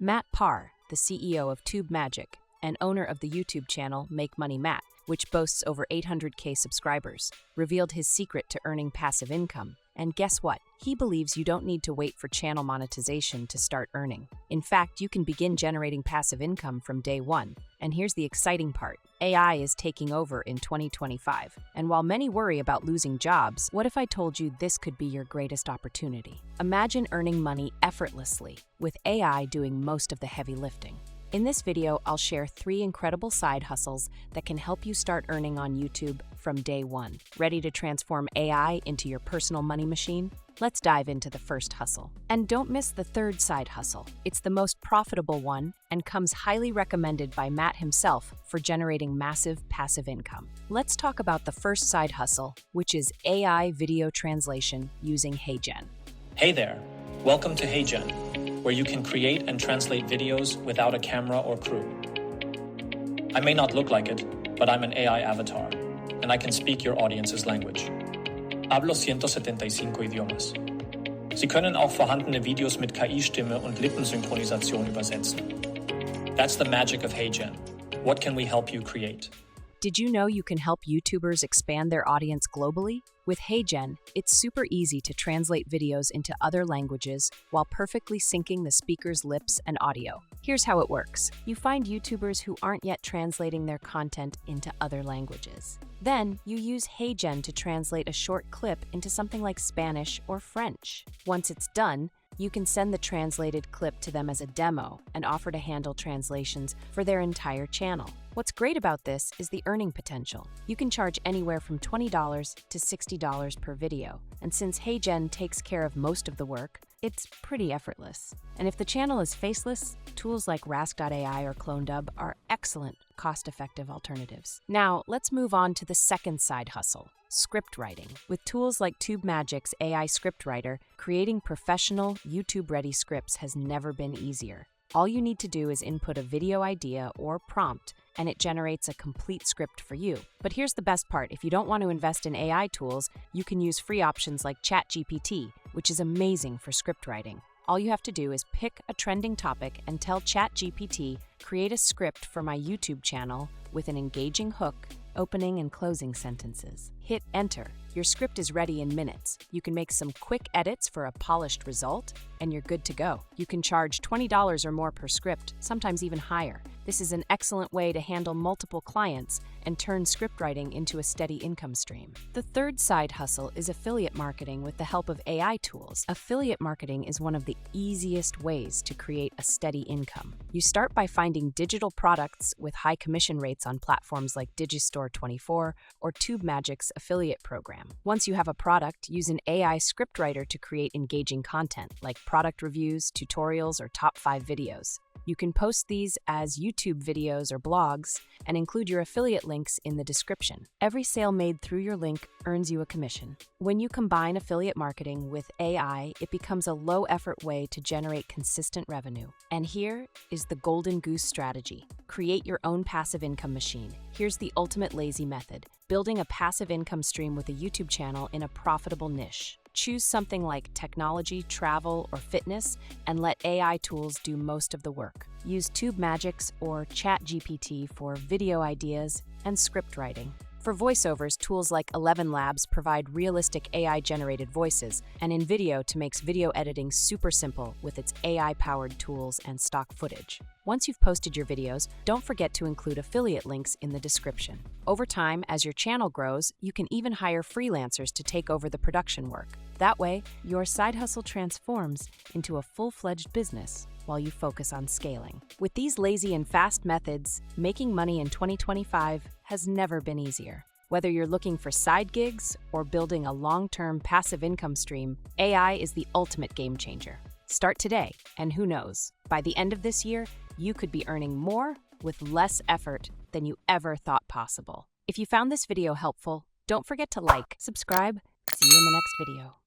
Matt Parr, the CEO of Tube Magic and owner of the YouTube channel Make Money Matt, which boasts over 800K subscribers, revealed his secret to earning passive income. And guess what? He believes you don't need to wait for channel monetization to start earning. In fact, you can begin generating passive income from day one. And here's the exciting part. AI is taking over in 2025. And while many worry about losing jobs, what if I told you this could be your greatest opportunity? Imagine earning money effortlessly, with AI doing most of the heavy lifting. In this video, I'll share 3 incredible side hustles that can help you start earning on YouTube from day one. Ready to transform AI into your personal money machine? Let's dive into the first hustle. And don't miss the third side hustle. It's the most profitable one and comes highly recommended by Matt himself for generating massive passive income. Let's talk about the first side hustle, which is AI video translation using HeyGen. Hey there, welcome to HeyGen, where you can create and translate videos without a camera or crew. I may not look like it, but I'm an AI avatar, and I can speak your audience's language. Hablo 175 idiomas. Sie können auch vorhandene Videos mit KI-Stimme und Lippensynchronisation übersetzen. That's the magic of HeyGen. What can we help you create? Did you know you can help YouTubers expand their audience globally? With HeyGen, it's super easy to translate videos into other languages while perfectly syncing the speaker's lips and audio. Here's how it works. You find YouTubers who aren't yet translating their content into other languages. Then, you use HeyGen to translate a short clip into something like Spanish or French. Once it's done, you can send the translated clip to them as a demo and offer to handle translations for their entire channel. What's great about this is the earning potential. You can charge anywhere from $20 to $60 per video. And since HeyGen takes care of most of the work, it's pretty effortless. And if the channel is faceless, tools like Rask.ai or CloneDub are excellent, cost-effective alternatives. Now, let's move on to the second side hustle, script writing. With tools like Tube Magic's AI script writer, creating professional, YouTube-ready scripts has never been easier. All you need to do is input a video idea or prompt, and it generates a complete script for you. But here's the best part. If you don't want to invest in AI tools, you can use free options like ChatGPT, which is amazing for script writing. All you have to do is pick a trending topic and tell ChatGPT, create a script for my YouTube channel with an engaging hook, opening and closing sentences. Hit enter. Your script is ready in minutes. You can make some quick edits for a polished result, and you're good to go. You can charge $20 or more per script, sometimes even higher. This is an excellent way to handle multiple clients and turn script writing into a steady income stream. The third side hustle is affiliate marketing with the help of AI tools. Affiliate marketing is one of the easiest ways to create a steady income. You start by finding digital products with high commission rates on platforms like Digistore24 or Tube Magic's affiliate program. Once you have a product, use an AI scriptwriter to create engaging content like product reviews, tutorials, or top 5 videos. You can post these as YouTube videos or blogs and include your affiliate links in the description. Every sale made through your link earns you a commission. When you combine affiliate marketing with AI, it becomes a low-effort way to generate consistent revenue. And here is the golden goose strategy. Create your own passive income machine. Here's the ultimate lazy method: building a passive income stream with a YouTube channel in a profitable niche. Choose something like technology, travel, or fitness, and let AI tools do most of the work. Use Tube Magic's or ChatGPT for video ideas and script writing. For voiceovers, tools like 11 Labs provide realistic AI-generated voices, and InVideo makes video editing super simple with its AI-powered tools and stock footage. Once you've posted your videos, don't forget to include affiliate links in the description. Over time, as your channel grows, you can even hire freelancers to take over the production work. That way, your side hustle transforms into a full-fledged business while you focus on scaling. With these lazy and fast methods, making money in 2025 has never been easier. Whether you're looking for side gigs or building a long-term passive income stream, AI is the ultimate game changer. Start today, and who knows, by the end of this year, you could be earning more with less effort than you ever thought possible. If you found this video helpful, don't forget to like, subscribe. See you in the next video.